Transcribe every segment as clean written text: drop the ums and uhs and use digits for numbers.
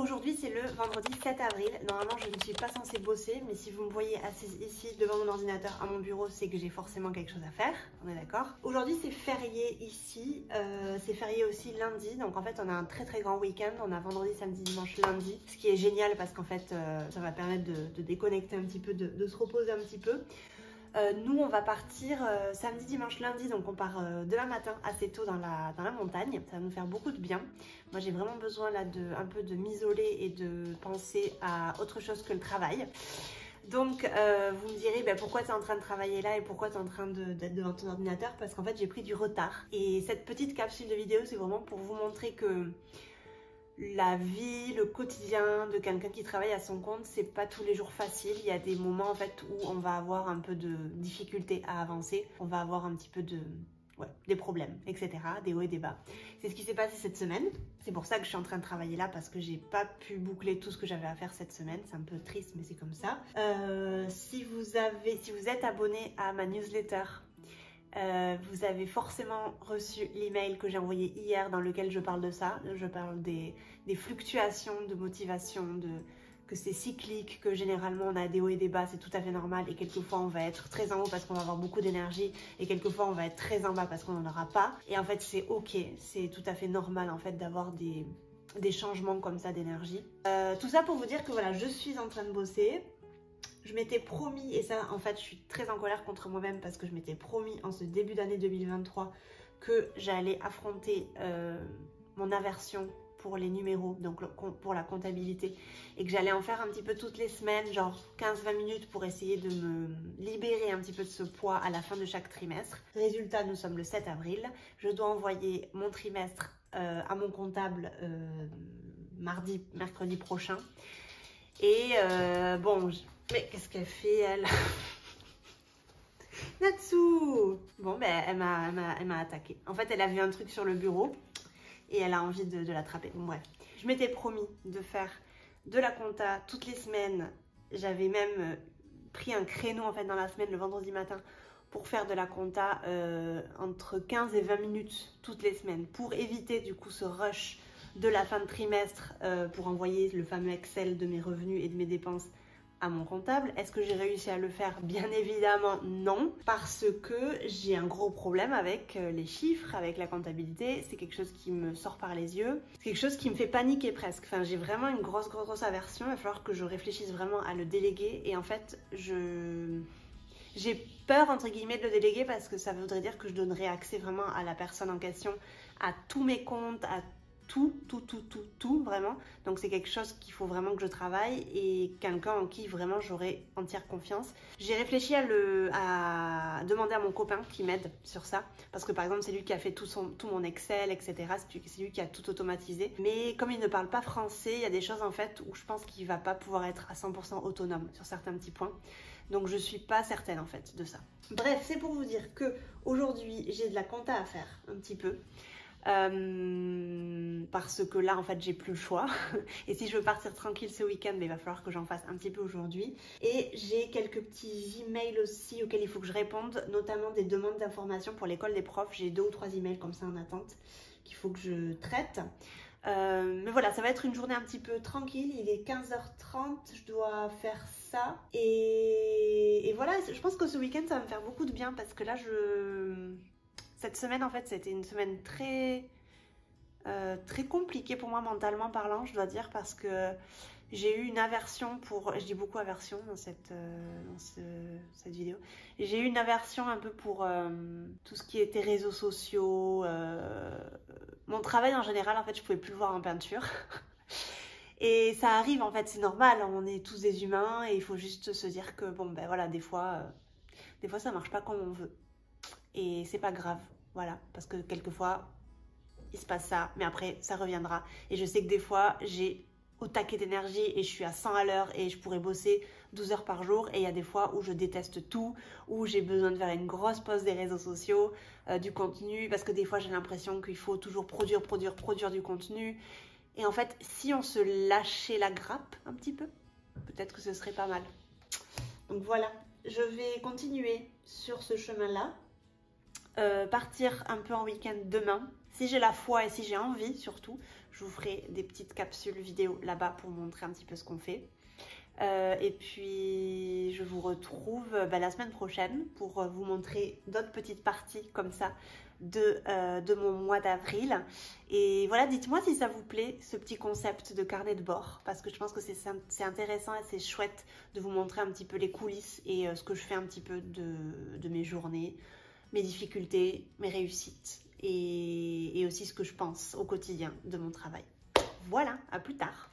aujourd'hui c'est le vendredi 7 avril. Normalement je ne suis pas censée bosser, mais si vous me voyez assise ici devant mon ordinateur à mon bureau, c'est que j'ai forcément quelque chose à faire, on est d'accord. Aujourd'hui c'est férié ici, c'est férié aussi lundi, donc en fait on a un très très grand week-end. On a vendredi, samedi, dimanche, lundi, ce qui est génial parce qu'en fait ça va permettre de déconnecter un petit peu, de se reposer un petit peu. Nous on va partir samedi, dimanche, lundi, donc on part demain matin assez tôt dans la montagne. Ça va nous faire beaucoup de bien. Moi j'ai vraiment besoin là un peu de m'isoler et de penser à autre chose que le travail. Donc vous me direz pourquoi tu es en train de travailler là et pourquoi tu es en train d'être devant ton ordinateur, parce qu'en fait j'ai pris du retard. Et cette petite capsule de vidéo c'est vraiment pour vous montrer que la vie, le quotidien de quelqu'un qui travaille à son compte, c'est pas tous les jours facile. Il y a des moments en fait où on va avoir un peu de difficulté à avancer, on va avoir un petit peu des problèmes, etc., des hauts et des bas. C'est ce qui s'est passé cette semaine. C'est pour ça que je suis en train de travailler là, parce que j'ai pas pu boucler tout ce que j'avais à faire cette semaine. C'est un peu triste, mais c'est comme ça. Si vous êtes abonné à ma newsletter, vous avez forcément reçu l'email que j'ai envoyé hier dans lequel je parle de ça. Je parle des fluctuations de motivation, que c'est cyclique, que généralement on a des hauts et des bas, c'est tout à fait normal. Et quelquefois on va être très en haut parce qu'on va avoir beaucoup d'énergie, et quelquefois on va être très en bas parce qu'on n'en aura pas. Et en fait c'est ok, c'est tout à fait normal en fait d'avoir des changements comme ça d'énergie. Tout ça pour vous dire que voilà, je suis en train de bosser. Je m'étais promis, et ça en fait je suis très en colère contre moi-même parce que je m'étais promis en ce début d'année 2023 que j'allais affronter mon aversion pour les numéros, donc pour la comptabilité, et que j'allais en faire un petit peu toutes les semaines, genre 15-20 minutes pour essayer de me libérer un petit peu de ce poids à la fin de chaque trimestre. Résultat, nous sommes le 7 avril, je dois envoyer mon trimestre à mon comptable mercredi prochain. Et bon, mais qu'est-ce qu'elle fait elle? Natsu! Bon, elle m'a attaqué. En fait, elle a vu un truc sur le bureau et elle a envie de l'attraper. Bon, bref. Je m'étais promis de faire de la compta toutes les semaines. J'avais même pris un créneau en fait dans la semaine, le vendredi matin, pour faire de la compta entre 15 et 20 minutes toutes les semaines, pour éviter du coup ce rush de la fin de trimestre pour envoyer le fameux Excel de mes revenus et de mes dépenses à mon comptable. Est-ce que j'ai réussi à le faire? Bien évidemment non, parce que j'ai un gros problème avec les chiffres, avec la comptabilité. C'est quelque chose qui me sort par les yeux, c'est quelque chose qui me fait paniquer presque. Enfin, j'ai vraiment une grosse aversion. Il va falloir que je réfléchisse vraiment à le déléguer, et en fait j'ai peur entre guillemets de le déléguer parce que ça voudrait dire que je donnerais accès vraiment à la personne en question, à tous mes comptes, à tout vraiment. Donc c'est quelque chose qu'il faut vraiment que je travaille, et quelqu'un en qui vraiment j'aurai entière confiance. J'ai réfléchi à demander à mon copain qui m'aide sur ça, parce que par exemple c'est lui qui a fait tout mon Excel, etc. C'est lui qui a tout automatisé, mais comme il ne parle pas français, il y a des choses en fait où je pense qu'il va pas pouvoir être à 100% autonome sur certains petits points. Donc je suis pas certaine en fait de ça. Bref, c'est pour vous dire que aujourd'hui j'ai de la compta à faire un petit peu. Parce que là en fait j'ai plus le choix et si je veux partir tranquille ce week-end, il va falloir que j'en fasse un petit peu aujourd'hui. Et j'ai quelques petits emails aussi auxquels il faut que je réponde, notamment des demandes d'informations pour l'école des profs. J'ai 2 ou 3 emails comme ça en attente qu'il faut que je traite. Mais voilà, ça va être une journée un petit peu tranquille. Il est 15h30, je dois faire ça. Et voilà, je pense que ce week-end ça va me faire beaucoup de bien, parce que là cette semaine en fait c'était une semaine très compliquée pour moi mentalement parlant, je dois dire, parce que j'ai eu une aversion pour, je dis beaucoup aversion dans cette vidéo, j'ai eu une aversion un peu pour tout ce qui était réseaux sociaux, mon travail en général en fait je pouvais plus le voir en peinture. Et ça arrive en fait, c'est normal, on est tous des humains et il faut juste se dire que bon ben voilà, des fois ça marche pas comme on veut. Et c'est pas grave, voilà, parce que quelquefois il se passe ça, mais après ça reviendra. Et je sais que des fois j'ai au taquet d'énergie et je suis à 100 à l'heure et je pourrais bosser 12 heures par jour, et il y a des fois où je déteste tout, où j'ai besoin de faire une grosse pause des réseaux sociaux, du contenu, parce que des fois j'ai l'impression qu'il faut toujours produire du contenu. Et en fait, si on se lâchait la grappe un petit peu, peut-être que ce serait pas mal. Donc voilà, je vais continuer sur ce chemin-là. Partir un peu en week-end demain. Si j'ai la foi et si j'ai envie surtout, je vous ferai des petites capsules vidéo là-bas pour vous montrer un petit peu ce qu'on fait. Et puis je vous retrouve la semaine prochaine pour vous montrer d'autres petites parties comme ça de mon mois d'avril. Et voilà, dites-moi si ça vous plaît ce petit concept de carnet de bord, parce que je pense que c'est intéressant et c'est chouette de vous montrer un petit peu les coulisses et ce que je fais un petit peu de mes journées, mes difficultés, mes réussites et aussi ce que je pense au quotidien de mon travail. Voilà, à plus tard.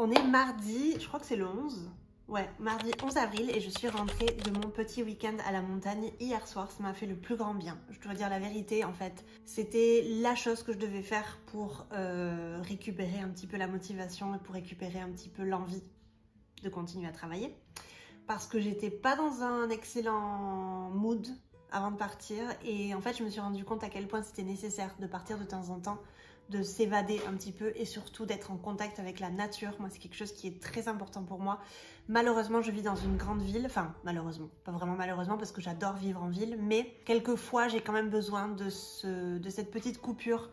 On est mardi, je crois que c'est le 11. Ouais, mardi 11 avril et je suis rentrée de mon petit week-end à la montagne hier soir. Ça m'a fait le plus grand bien. Je dois dire la vérité, en fait. C'était la chose que je devais faire pour récupérer un petit peu la motivation et pour récupérer un petit peu l'envie de continuer à travailler. Parce que j'étais pas dans un excellent mood avant de partir. Et en fait, je me suis rendu compte à quel point c'était nécessaire de partir de temps en temps, de s'évader un petit peu et surtout d'être en contact avec la nature. Moi, c'est quelque chose qui est très important pour moi. Malheureusement, je vis dans une grande ville. Enfin, malheureusement, pas vraiment malheureusement parce que j'adore vivre en ville. Mais quelquefois, j'ai quand même besoin de cette petite coupure,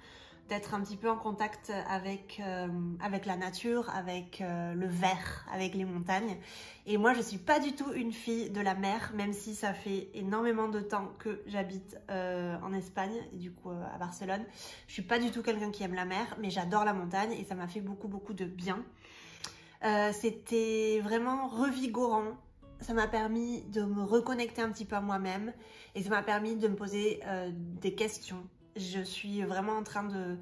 d'être un petit peu en contact avec la nature, avec le vert, avec les montagnes. Et moi, je suis pas du tout une fille de la mer, même si ça fait énormément de temps que j'habite en Espagne, et du coup à Barcelone. Je suis pas du tout quelqu'un qui aime la mer, mais j'adore la montagne et ça m'a fait beaucoup de bien. C'était vraiment revigorant. Ça m'a permis de me reconnecter un petit peu à moi-même et ça m'a permis de me poser des questions. Je suis vraiment en train de...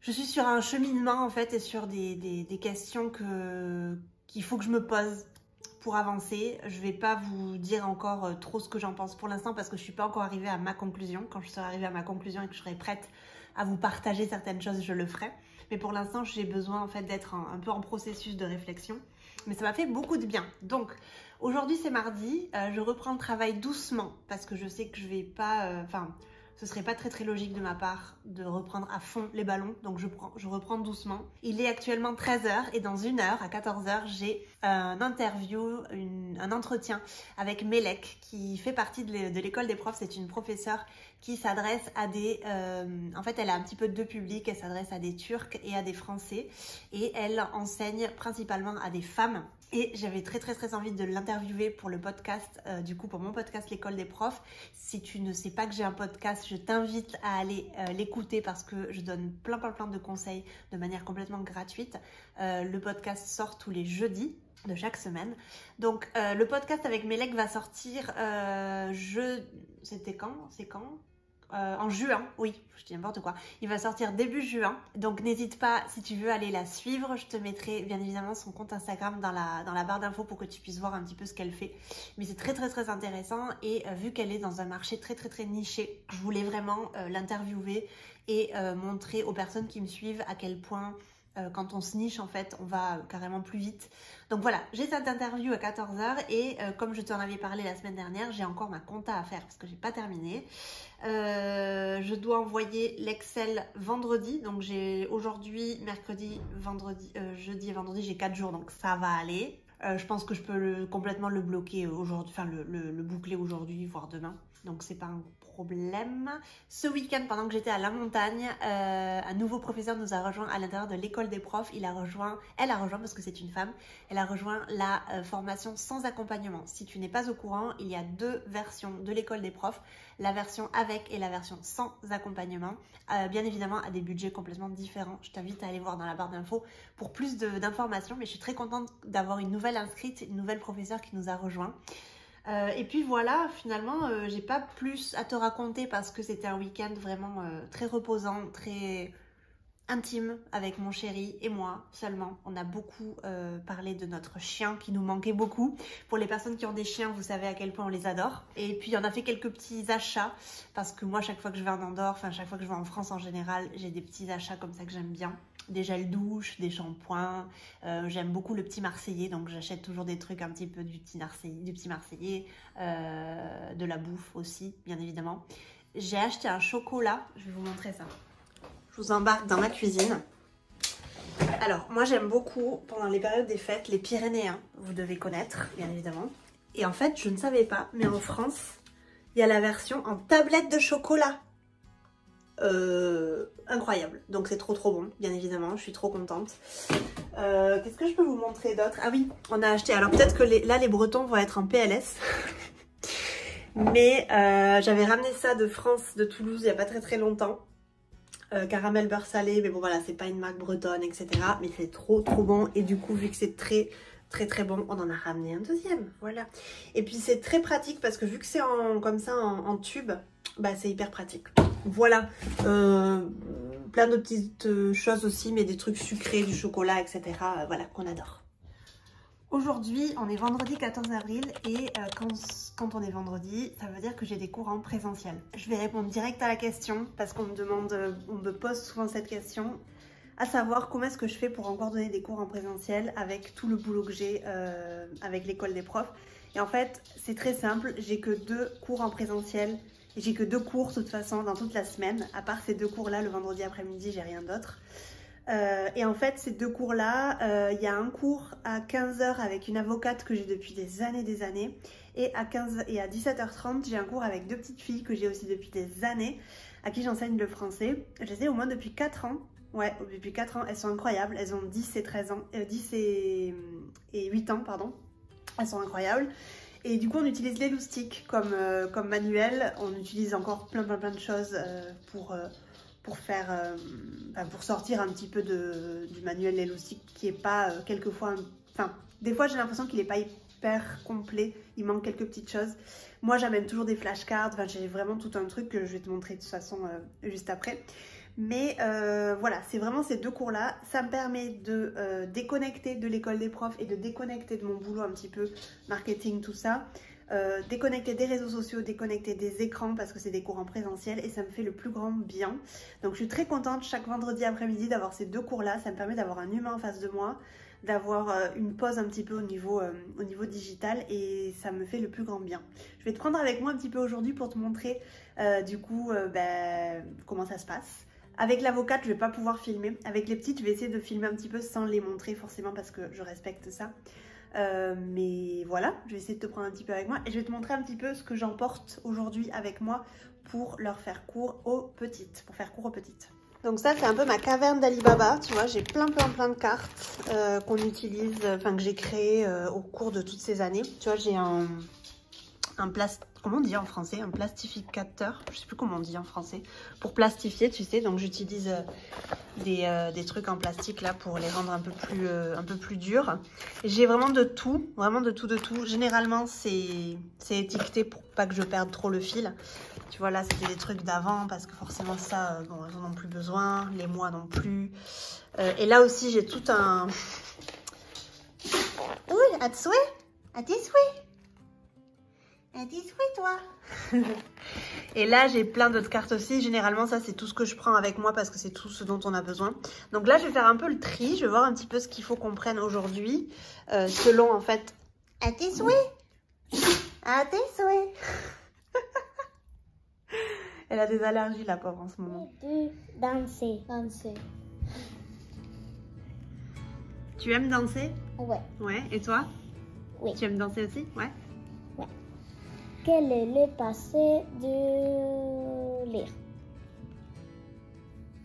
Je suis sur un cheminement en fait et sur des questions qu'il faut que je me pose pour avancer. Je vais pas vous dire encore trop ce que j'en pense pour l'instant parce que je suis pas encore arrivée à ma conclusion. Quand je serai arrivée à ma conclusion et que je serai prête à vous partager certaines choses, je le ferai. Mais pour l'instant, j'ai besoin en fait d'être un peu en processus de réflexion. Mais ça m'a fait beaucoup de bien. Donc aujourd'hui c'est mardi, je reprends le travail doucement parce que je sais que je vais pas... ce serait pas très logique de ma part de reprendre à fond les ballons, donc je reprends doucement. Il est actuellement 13h et dans une heure, à 14h, j'ai un entretien avec Melek qui fait partie de l'école des profs. C'est une professeure qui s'adresse à des... en fait, elle a un petit peu de deux publics, elle s'adresse à des Turcs et à des Français et elle enseigne principalement à des femmes. Et j'avais très envie de l'interviewer pour le podcast, du coup pour mon podcast L'école des profs. Si tu ne sais pas que j'ai un podcast, je t'invite à aller l'écouter parce que je donne plein de conseils de manière complètement gratuite. Le podcast sort tous les jeudis de chaque semaine. Donc le podcast avec Melek va sortir, c'était quand? C'est quand? En juin, oui, je dis n'importe quoi. Il va sortir début juin, donc n'hésite pas si tu veux aller la suivre. Je te mettrai bien évidemment son compte Instagram dans la barre d'infos pour que tu puisses voir un petit peu ce qu'elle fait. Mais c'est très intéressant et vu qu'elle est dans un marché très niché, je voulais vraiment l'interviewer et montrer aux personnes qui me suivent à quel point quand on se niche en fait on va carrément plus vite. Donc voilà, j'ai cette interview à 14h et comme je t'en avais parlé la semaine dernière, j'ai encore ma compta à faire parce que j'ai pas terminé. Je dois envoyer l'Excel vendredi, donc j'ai aujourd'hui, mercredi, vendredi, jeudi et vendredi, j'ai 4 jours donc ça va aller. Je pense que je peux complètement le bloquer aujourd'hui, enfin le boucler aujourd'hui voire demain, donc c'est pas un problème. Ce week-end, pendant que j'étais à la montagne, un nouveau professeur nous a rejoint à l'intérieur de l'école des profs. Elle a rejoint parce que c'est une femme, elle a rejoint la formation sans accompagnement. Si tu n'es pas au courant, il y a deux versions de l'école des profs, la version avec et la version sans accompagnement, bien évidemment à des budgets complètement différents. Je t'invite à aller voir dans la barre d'infos pour plus d'informations, mais je suis très contente d'avoir une nouvelle inscrite, une nouvelle professeure qui nous a rejoint. Et puis voilà, finalement, j'ai pas plus à te raconter parce que c'était un week-end vraiment très reposant, très intime avec mon chéri et moi seulement. On a beaucoup parlé de notre chien qui nous manquait beaucoup. Pour les personnes qui ont des chiens, vous savez à quel point on les adore. Et puis on a fait quelques petits achats parce que moi chaque fois que je vais en Andorre, enfin chaque fois que je vais en France en général, j'ai des petits achats comme ça que j'aime bien. Des gels douche, des shampoings, j'aime beaucoup le petit Marseillais, donc j'achète toujours des trucs un petit peu du petit Marseillais, de la bouffe aussi, bien évidemment. J'ai acheté un chocolat, je vais vous montrer ça. Je vous embarque dans ma cuisine. Alors, moi j'aime beaucoup, pendant les périodes des fêtes, les Pyrénéens, vous devez connaître, bien évidemment. Et en fait, je ne savais pas, mais en France, il y a la version en tablette de chocolat. Incroyable. Donc c'est trop bon, bien évidemment, je suis trop contente. Qu'est-ce que je peux vous montrer d'autre? Ah oui, on a acheté, alors peut-être que là les Bretons vont être en PLS. Mais j'avais ramené ça de France, de Toulouse, il n'y a pas très longtemps. Caramel beurre salé, mais bon voilà, c'est pas une marque bretonne, etc. Mais c'est trop bon. Et du coup, vu que c'est très bon, on en a ramené un deuxième, voilà. Et puis c'est très pratique parce que vu que c'est comme ça en tube, bah c'est hyper pratique. Voilà, plein de petites choses aussi, mais des trucs sucrés, du chocolat, etc. Voilà, qu'on adore. Aujourd'hui, on est vendredi 14 avril et quand on est vendredi, ça veut dire que j'ai des cours en présentiel. Je vais répondre direct à la question parce qu'on me pose souvent cette question, à savoir comment est-ce que je fais pour encore donner des cours en présentiel avec tout le boulot que j'ai avec l'école des profs. Et en fait, c'est très simple, j'ai que 2 cours en présentiel et j'ai que 2 cours de toute façon dans toute la semaine. À part ces 2 cours-là, le vendredi après-midi, j'ai rien d'autre. Et en fait, ces 2 cours-là, il y a un cours à 15 h avec une avocate que j'ai depuis des années. Et à 17 h 30, j'ai un cours avec 2 petites filles que j'ai aussi depuis des années, à qui j'enseigne le français. Je les ai au moins depuis 4 ans. Ouais, depuis 4 ans, elles sont incroyables. Elles ont 10 et 13 ans, 10 et 8 ans, pardon. Elles sont incroyables. Et du coup, on utilise les loustiques comme manuel. On utilise encore plein de choses pour sortir un petit peu du manuel l'élastique qui est pas quelquefois, enfin des fois j'ai l'impression qu'il n'est pas hyper complet, il manque quelques petites choses. Moi j'amène toujours des flashcards, enfin j'ai vraiment tout un truc que je vais te montrer de toute façon juste après. Mais voilà, c'est vraiment ces 2 cours là, ça me permet de déconnecter de l'école des profs et de déconnecter de mon boulot un petit peu, marketing, tout ça. Déconnecter des réseaux sociaux, déconnecter des écrans parce que c'est des cours en présentiel et ça me fait le plus grand bien. Donc je suis très contente chaque vendredi après-midi d'avoir ces 2 cours là, ça me permet d'avoir un humain en face de moi, d'avoir une pause un petit peu au niveau digital et ça me fait le plus grand bien. Je vais te prendre avec moi un petit peu aujourd'hui pour te montrer du coup comment ça se passe. Avec l'avocate, je vais pas pouvoir filmer. Avec les petites, je vais essayer de filmer un petit peu sans les montrer forcément parce que je respecte ça. Mais voilà, je vais essayer de te prendre un petit peu avec moi et je vais te montrer un petit peu ce que j'emporte aujourd'hui avec moi pour leur faire cours aux petites, Donc ça c'est un peu ma caverne d'Alibaba, tu vois, j'ai plein de cartes qu'on utilise, enfin que j'ai créées au cours de toutes ces années. Tu vois, j'ai un comment on dit en français, un plastificateur, je sais plus comment on dit en français, pour plastifier, tu sais, donc j'utilise des trucs en plastique là pour les rendre un peu plus durs. J'ai vraiment de tout, généralement c'est étiqueté pour pas que je perde trop le fil. Tu vois, là c'était des trucs d'avant parce que forcément ça, bon, elles en ont plus besoin, les moi non plus. Et là aussi j'ai tout un... Oui, à tes souhaits, à tes souhaits. Dis-oui toi. Et là j'ai plein d'autres cartes aussi. Généralement ça c'est tout ce que je prends avec moi parce que c'est tout ce dont on a besoin. Donc là je vais faire un peu le tri. Je vais voir un petit peu ce qu'il faut qu'on prenne aujourd'hui selon en fait. À tes souhaits. À tes souhaits. Elle a des allergies la pauvre en ce moment. Danser. Tu aimes danser? Ouais. Ouais, et toi? Oui. Tu aimes danser aussi? Ouais. Quel est le passé de lire?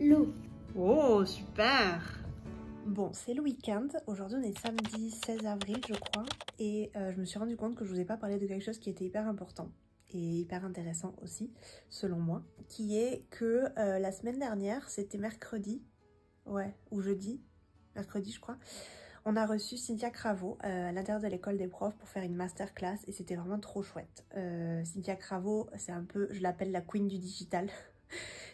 Loup. Oh, super! Bon, c'est le week-end. Aujourd'hui, on est samedi 16 avril, je crois. Et je me suis rendu compte que je vous ai pas parlé de quelque chose qui était hyper important et hyper intéressant aussi, selon moi, qui est que la semaine dernière, c'était mercredi, ouais, ou jeudi, mercredi, je crois. On a reçu Cynthia Cravo à l'intérieur de l'école des profs pour faire une masterclass et c'était vraiment trop chouette. Cynthia Cravo, c'est un peu, je l'appelle la queen du digital.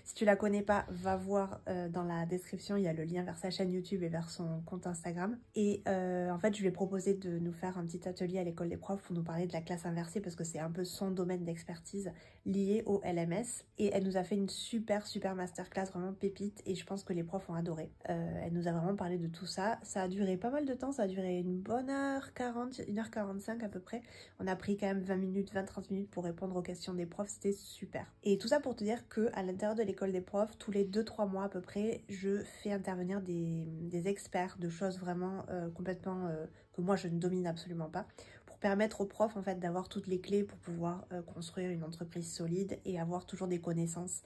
Si tu la connais pas, va voir dans la description, il y a le lien vers sa chaîne YouTube et vers son compte Instagram. Et en fait, je lui ai proposé de nous faire un petit atelier à l'école des profs pour nous parler de la classe inversée parce que c'est un peu son domaine d'expertise lié au LMS. Et elle nous a fait une super masterclass, vraiment pépite, et je pense que les profs ont adoré. Elle nous a vraiment parlé de tout ça. Ça a duré pas mal de temps, ça a duré une bonne heure 40, 1h45 à peu près. On a pris quand même 20 minutes, 20-30 minutes pour répondre aux questions des profs, c'était super. Et tout ça pour te dire que à l'intérieur de l'école des profs, tous les 2-3 mois à peu près, je fais intervenir des experts de choses vraiment complètement que moi je ne domine absolument pas, pour permettre aux profs en fait d'avoir toutes les clés pour pouvoir construire une entreprise solide et avoir toujours des connaissances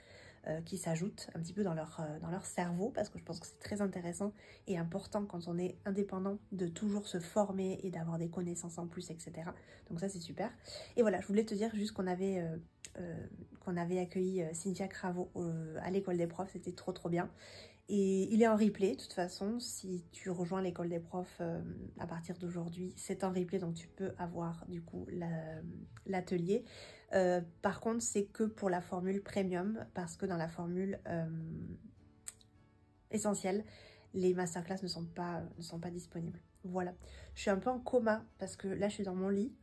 qui s'ajoutent un petit peu dans leur cerveau, parce que je pense que c'est très intéressant et important quand on est indépendant de toujours se former et d'avoir des connaissances en plus, etc. Donc ça c'est super. Et voilà, je voulais te dire juste qu'on avait accueilli Cynthia Cravo à l'école des profs, c'était trop bien. Et il est en replay, de toute façon, si tu rejoins l'école des profs à partir d'aujourd'hui, c'est en replay, donc tu peux avoir du coup l'atelier. Par contre, c'est que pour la formule premium, parce que dans la formule essentielle, les masterclass ne sont pas disponibles. Voilà, je suis un peu en coma parce que là je suis dans mon lit.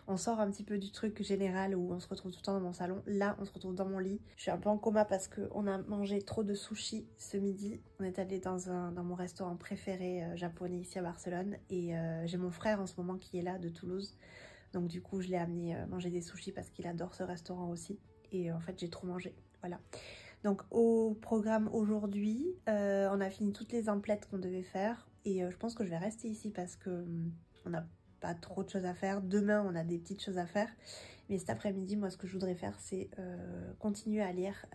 On sort un petit peu du truc général où on se retrouve tout le temps dans mon salon. Là, on se retrouve dans mon lit. Je suis un peu en coma parce qu'on a mangé trop de sushi ce midi. On est allé dans mon restaurant préféré japonais ici à Barcelone. Et j'ai mon frère en ce moment qui est là de Toulouse. Donc du coup, je l'ai amené manger des sushis parce qu'il adore ce restaurant aussi. Et en fait, j'ai trop mangé. Voilà. Donc au programme aujourd'hui, on a fini toutes les emplettes qu'on devait faire. Et je pense que je vais rester ici parce que on a pas trop de choses à faire. Demain, on a des petites choses à faire. Mais cet après-midi, moi, ce que je voudrais faire, c'est continuer à lire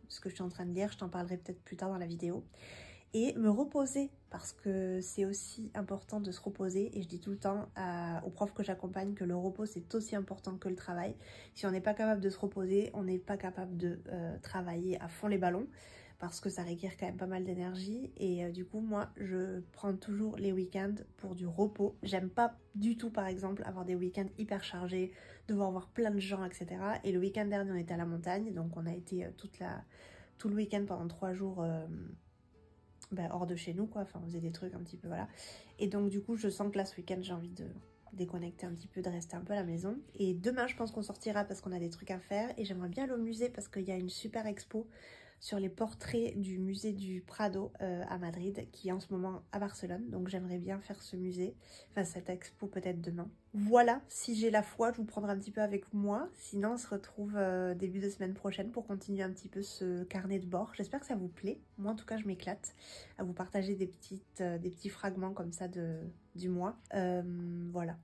ce que je suis en train de lire. Je t'en parlerai peut-être plus tard dans la vidéo. Et me reposer, parce que c'est aussi important de se reposer. Et je dis tout le temps aux profs que j'accompagne que le repos, c'est aussi important que le travail. Si on n'est pas capable de se reposer, on n'est pas capable de travailler à fond les ballons, parce que ça requiert quand même pas mal d'énergie. Et du coup, moi, je prends toujours les week-ends pour du repos. J'aime pas du tout, par exemple, avoir des week-ends hyper chargés, devoir voir plein de gens, etc. Et le week-end dernier, on était à la montagne, donc on a été tout le week-end pendant 3 jours hors de chez nous, quoi. Enfin, on faisait des trucs un petit peu, voilà. Et donc, du coup, je sens que là, ce week-end, j'ai envie de déconnecter un petit peu, de rester un peu à la maison. Et demain, je pense qu'on sortira parce qu'on a des trucs à faire. Et j'aimerais bien aller au musée parce qu'il y a une super expo sur les portraits du musée du Prado à Madrid, qui est en ce moment à Barcelone. Donc j'aimerais bien faire ce musée, enfin cette expo peut-être demain. Voilà, si j'ai la foi, je vous prendrai un petit peu avec moi. Sinon on se retrouve début de semaine prochaine pour continuer un petit peu ce carnet de bord. J'espère que ça vous plaît. Moi en tout cas je m'éclate à vous partager des petits fragments comme ça du mois. Voilà.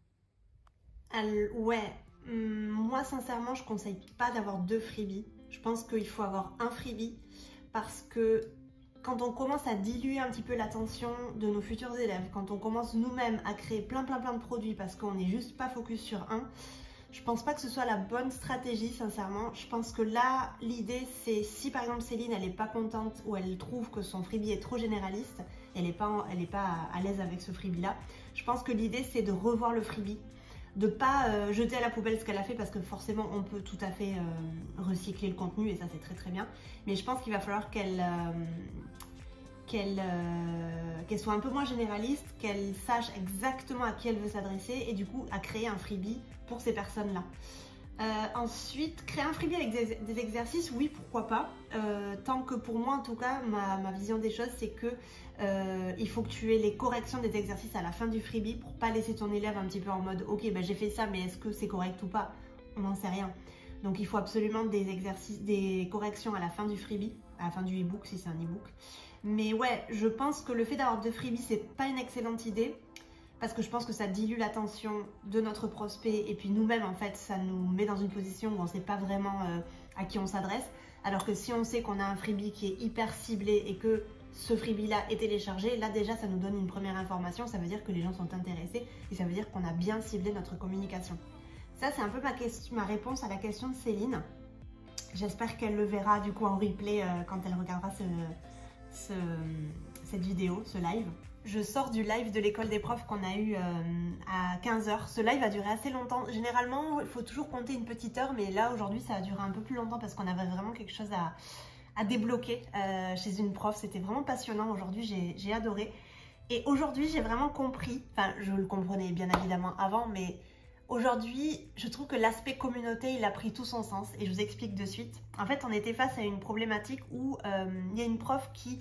Moi sincèrement je conseille pas d'avoir 2 freebies. Je pense qu'il faut avoir un freebie parce que quand on commence à diluer un petit peu l'attention de nos futurs élèves, quand on commence nous-mêmes à créer plein de produits parce qu'on n'est juste pas focus sur un, je pense pas que ce soit la bonne stratégie sincèrement. Je pense que là l'idée c'est, si par exemple Céline elle est pas contente ou elle trouve que son freebie est trop généraliste, elle est pas à l'aise avec ce freebie là, je pense que l'idée c'est de revoir le freebie, de pas jeter à la poubelle ce qu'elle a fait, parce que forcément on peut tout à fait recycler le contenu et ça c'est très bien, mais je pense qu'il va falloir qu'elle soit un peu moins généraliste, qu'elle sache exactement à qui elle veut s'adresser et du coup à créer un freebie pour ces personnes là. Ensuite, créer un freebie avec des exercices, oui, pourquoi pas. Tant que pour moi, en tout cas, ma vision des choses, c'est que il faut que tu aies les corrections des exercices à la fin du freebie pour pas laisser ton élève un petit peu en mode « Ok, bah, j'ai fait ça, mais est-ce que c'est correct ou pas ?» On n'en sait rien. Donc, il faut absolument des corrections à la fin du freebie, à la fin du e-book si c'est un e-book. Mais ouais, je pense que le fait d'avoir 2 freebies, c'est pas une excellente idée. Parce que je pense que ça dilue l'attention de notre prospect et puis nous-mêmes en fait ça nous met dans une position où on ne sait pas vraiment à qui on s'adresse, alors que si on sait qu'on a un freebie qui est hyper ciblé et que ce freebie là est téléchargé, là déjà ça nous donne une première information, ça veut dire que les gens sont intéressés et ça veut dire qu'on a bien ciblé notre communication. Ça c'est un peu ma réponse à la question de Céline. J'espère qu'elle le verra du coup en replay quand elle regardera cette vidéo, ce live. je sors du live de l'école des profs qu'on a eu à 15 h. Ce live a duré assez longtemps. Généralement, il faut toujours compter une petite heure, mais là, aujourd'hui, ça a duré un peu plus longtemps parce qu'on avait vraiment quelque chose à débloquer chez une prof. C'était vraiment passionnant. Aujourd'hui, j'ai adoré. Et aujourd'hui, j'ai vraiment compris, enfin, je le comprenais bien évidemment avant, mais aujourd'hui, je trouve que l'aspect communauté, il a pris tout son sens. Et je vous explique de suite. En fait, on était face à une problématique où il y a une prof qui...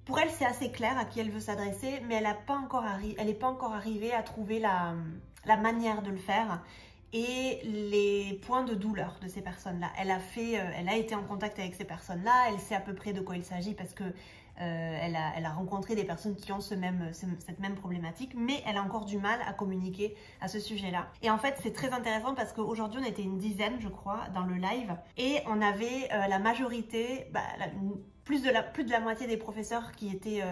Pour elle, c'est assez clair à qui elle veut s'adresser, mais elle n'est pas encore arrivée à trouver la manière de le faire et les points de douleur de ces personnes-là. Elle a été en contact avec ces personnes-là, elle sait à peu près de quoi il s'agit parce que elle a rencontré des personnes qui ont cette même problématique, mais elle a encore du mal à communiquer à ce sujet-là. Et en fait, c'est très intéressant parce qu'aujourd'hui, on était une dizaine, je crois, dans le live, et on avait la majorité, plus de la moitié des professeurs qui étaient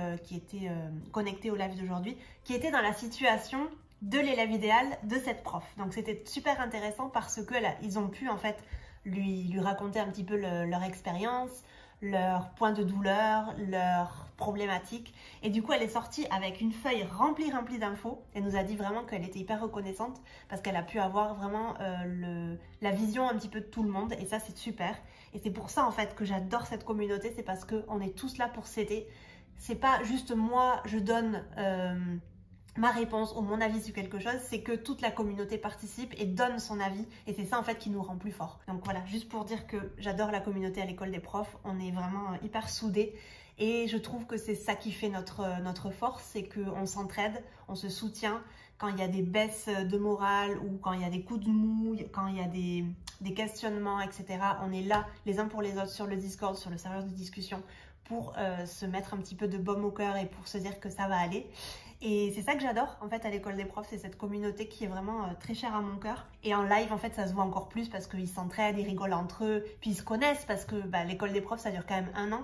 connectés au live d'aujourd'hui, qui étaient dans la situation de l'élève idéal de cette prof. Donc c'était super intéressant parce que ils ont pu en fait lui raconter un petit peu leur expérience, leurs points de douleur, leurs problématiques. Et du coup, elle est sortie avec une feuille remplie d'infos. Elle nous a dit vraiment qu'elle était hyper reconnaissante parce qu'elle a pu avoir vraiment la vision un petit peu de tout le monde. Et ça, c'est super. Et c'est pour ça, en fait, que j'adore cette communauté. C'est parce qu'on est tous là pour s'aider. C'est pas juste moi, je donne... ma réponse ou mon avis sur quelque chose, c'est que toute la communauté participe et donne son avis et c'est ça en fait qui nous rend plus forts. Donc voilà, juste pour dire que j'adore la communauté à l'école des profs, on est vraiment hyper soudés et je trouve que c'est ça qui fait notre force, c'est qu'on s'entraide, on se soutient quand il y a des baisses de morale ou quand il y a des coups de mou, quand il y a des questionnements, etc. On est là les uns pour les autres sur le Discord, sur le serveur de discussion pour se mettre un petit peu de baume au cœur et pour se dire que ça va aller. Et c'est ça que j'adore en fait à l'école des profs, c'est cette communauté qui est vraiment très chère à mon cœur. Et en live en fait ça se voit encore plus parce qu'ils s'entraident, ils rigolent entre eux, puis ils se connaissent parce que l'école des profs ça dure quand même 1 an.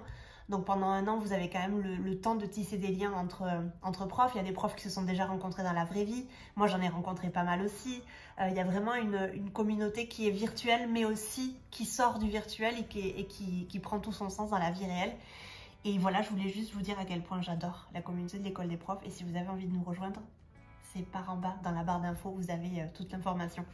Donc pendant 1 an vous avez quand même le temps de tisser des liens entre profs. Il y a des profs qui se sont déjà rencontrés dans la vraie vie, moi j'en ai rencontré pas mal aussi. Il y a vraiment une communauté qui est virtuelle mais aussi qui sort du virtuel et qui prend tout son sens dans la vie réelle. Et voilà, je voulais juste vous dire à quel point j'adore la communauté de l'école des profs. Et si vous avez envie de nous rejoindre, c'est par en bas, dans la barre d'infos, vous avez toute l'information.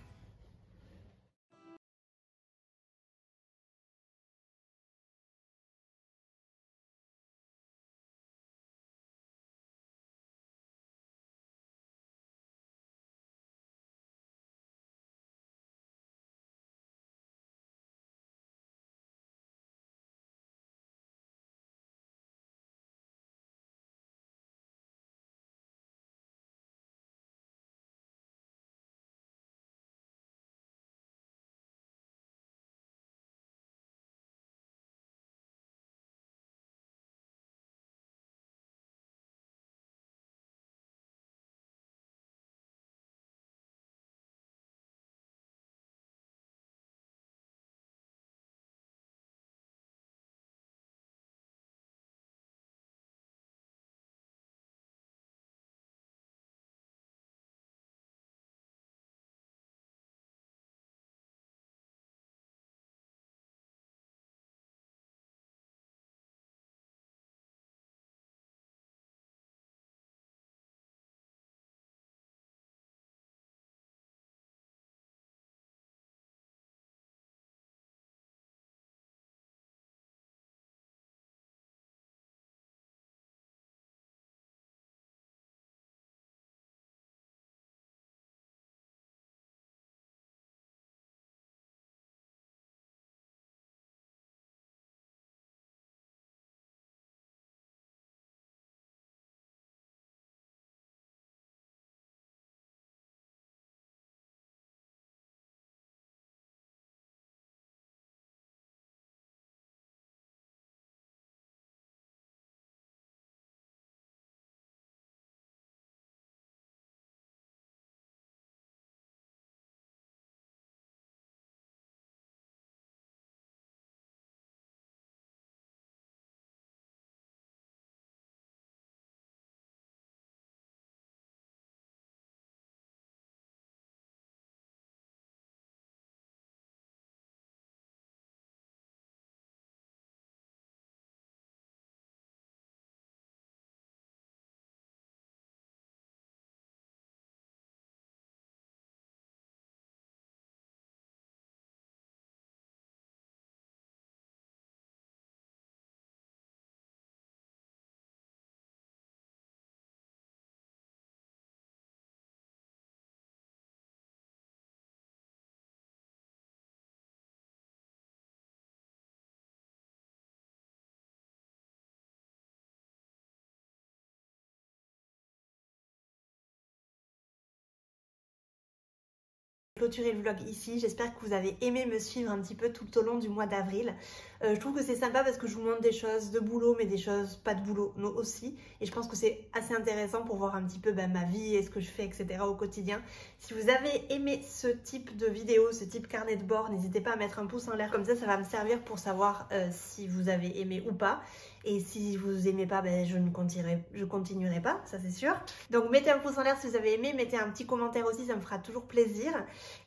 Clôturer le vlog ici, j'espère que vous avez aimé me suivre un petit peu tout au long du mois d'avril. Je trouve que c'est sympa parce que je vous montre des choses de boulot mais des choses pas de boulot aussi, et je pense que c'est assez intéressant pour voir un petit peu ma vie et ce que je fais, etc. au quotidien. Si vous avez aimé ce type de vidéo, ce type carnet de bord, n'hésitez pas à mettre un pouce en l'air, comme ça va me servir pour savoir si vous avez aimé ou pas. Et si vous aimez pas, je continuerai pas, ça c'est sûr. Donc mettez un pouce en l'air si vous avez aimé, mettez un petit commentaire aussi, ça me fera toujours plaisir.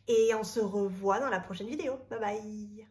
Et on se revoit dans la prochaine vidéo. Bye bye!